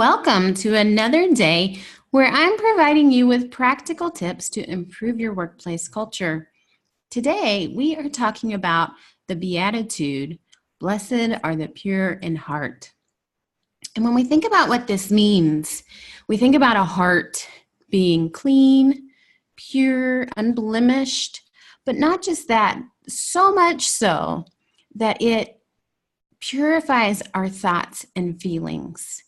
Welcome to another day where I'm providing you with practical tips to improve your workplace culture. Today, we are talking about the Beatitude, blessed are the pure in heart. And when we think about what this means, we think about a heart being clean, pure, unblemished, but not just that, so much so that it purifies our thoughts and feelings,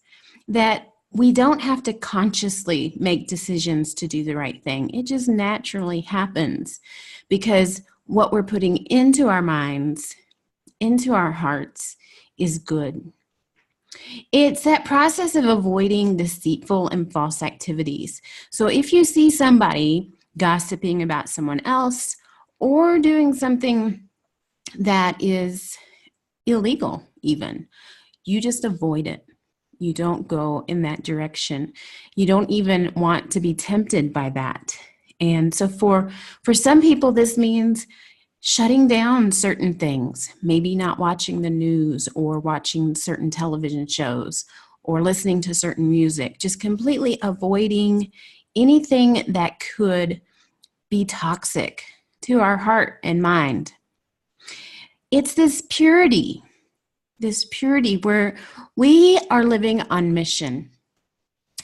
that we don't have to consciously make decisions to do the right thing. It just naturally happens because what we're putting into our minds, into our hearts, is good. It's that process of avoiding deceitful and false activities. So if you see somebody gossiping about someone else or doing something that is illegal even, you just avoid it. You don't go in that direction. You don't even want to be tempted by that. And so for some people, this means shutting down certain things, maybe not watching the news or watching certain television shows or listening to certain music, just completely avoiding anything that could be toxic to our heart and mind. It's this purity where we are living on mission.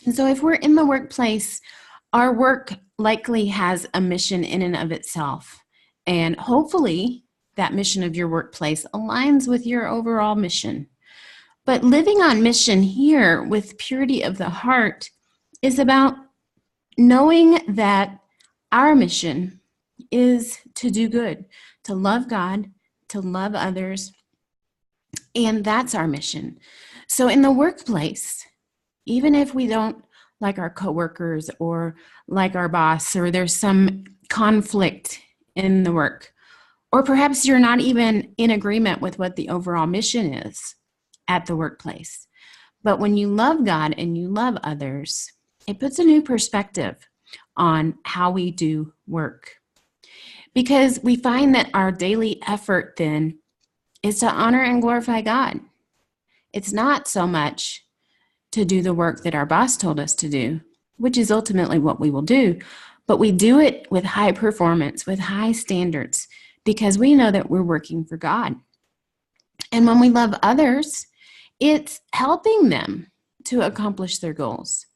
And so if we're in the workplace, our work likely has a mission in and of itself. And hopefully that mission of your workplace aligns with your overall mission. But living on mission here with purity of the heart is about knowing that our mission is to do good, to love God, to love others, and that's our mission. So in the workplace, even if we don't like our coworkers or like our boss, or there's some conflict in the work, or perhaps you're not even in agreement with what the overall mission is at the workplace. But when you love God and you love others, it puts a new perspective on how we do work. Because we find that our daily effort then is to honor and glorify God. It's not so much to do the work that our boss told us to do, which is ultimately what we will do, but we do it with high performance, with high standards, because we know that we're working for God. And when we love others, it's helping them to accomplish their goals,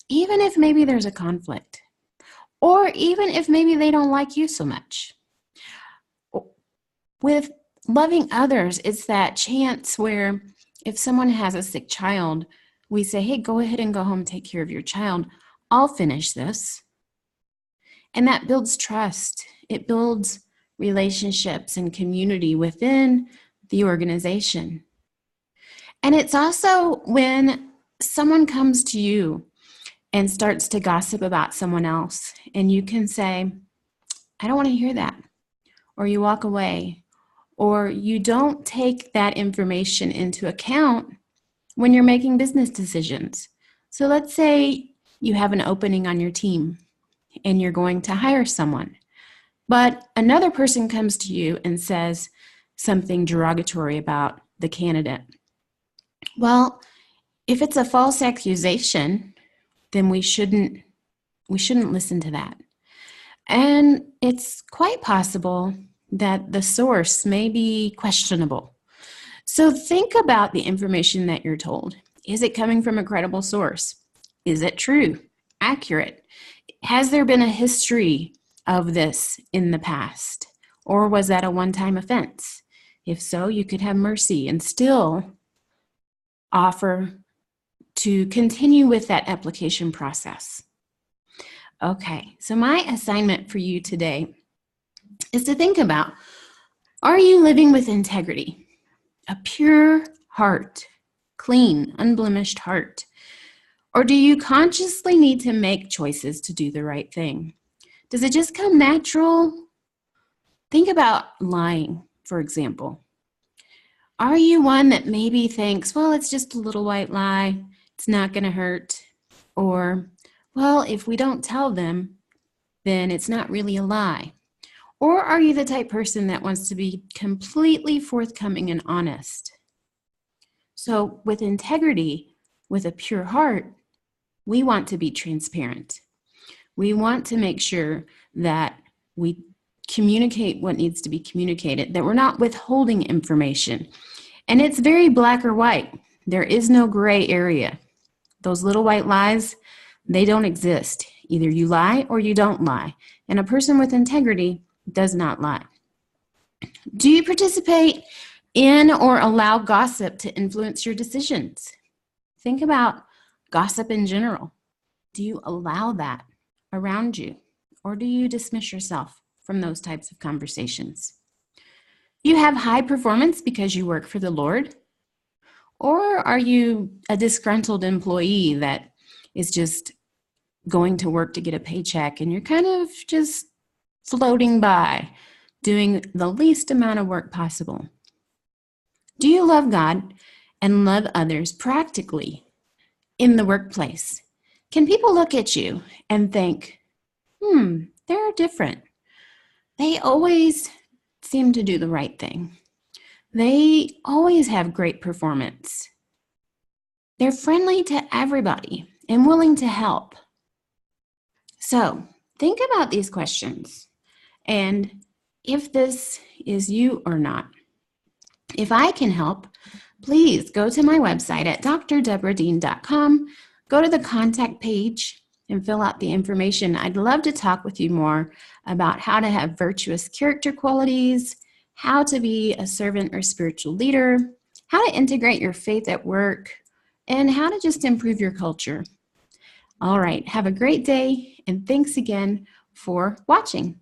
even if maybe there's a conflict, or even if maybe they don't like you so much. With loving others, it's that chance where if someone has a sick child, we say, hey, go ahead and go home, take care of your child. I'll finish this. And that builds trust. It builds relationships and community within the organization. And it's also when someone comes to you and starts to gossip about someone else, and you can say, I don't want to hear that. Or you walk away. Or you don't take that information into account when you're making business decisions. So let's say you have an opening on your team and you're going to hire someone, but another person comes to you and says something derogatory about the candidate. Well, if it's a false accusation, then we shouldn't listen to that. And it's quite possible that the source may be questionable. So think about the information that you're told. Is it coming from a credible source? Is it true? Accurate? Has there been a history of this in the past? Or was that a one-time offense? If so, you could have mercy and still offer to continue with that application process. Okay, so my assignment for you today is to think about, are you living with integrity? A pure heart, clean, unblemished heart? Or do you consciously need to make choices to do the right thing? Does it just come natural? Think about lying, for example. Are you one that maybe thinks, well, it's just a little white lie, it's not going to hurt? Or, well, if we don't tell them, then it's not really a lie. Or are you the type person that wants to be completely forthcoming and honest? So with integrity, with a pure heart, we want to be transparent. We want to make sure that we communicate what needs to be communicated, that we're not withholding information. And it's very black or white. There is no gray area. Those little white lies, they don't exist. Either you lie or you don't lie. And a person with integrity does not lie. Do you participate in or allow gossip to influence your decisions? Think about gossip in general. Do you allow that around you? Or do you dismiss yourself from those types of conversations? You have high performance because you work for the Lord? Or are you a disgruntled employee that is just going to work to get a paycheck and you're kind of just floating by, doing the least amount of work possible? Do you love God and love others practically in the workplace? Can people look at you and think, they're different. They always seem to do the right thing. They always have great performance. They're friendly to everybody and willing to help. So think about these questions and if this is you or not. If I can help, please go to my website at drdeborahdean.com, go to the contact page and fill out the information. I'd love to talk with you more about how to have virtuous character qualities, how to be a servant or spiritual leader, how to integrate your faith at work, and how to just improve your culture. All right, have a great day, and thanks again for watching.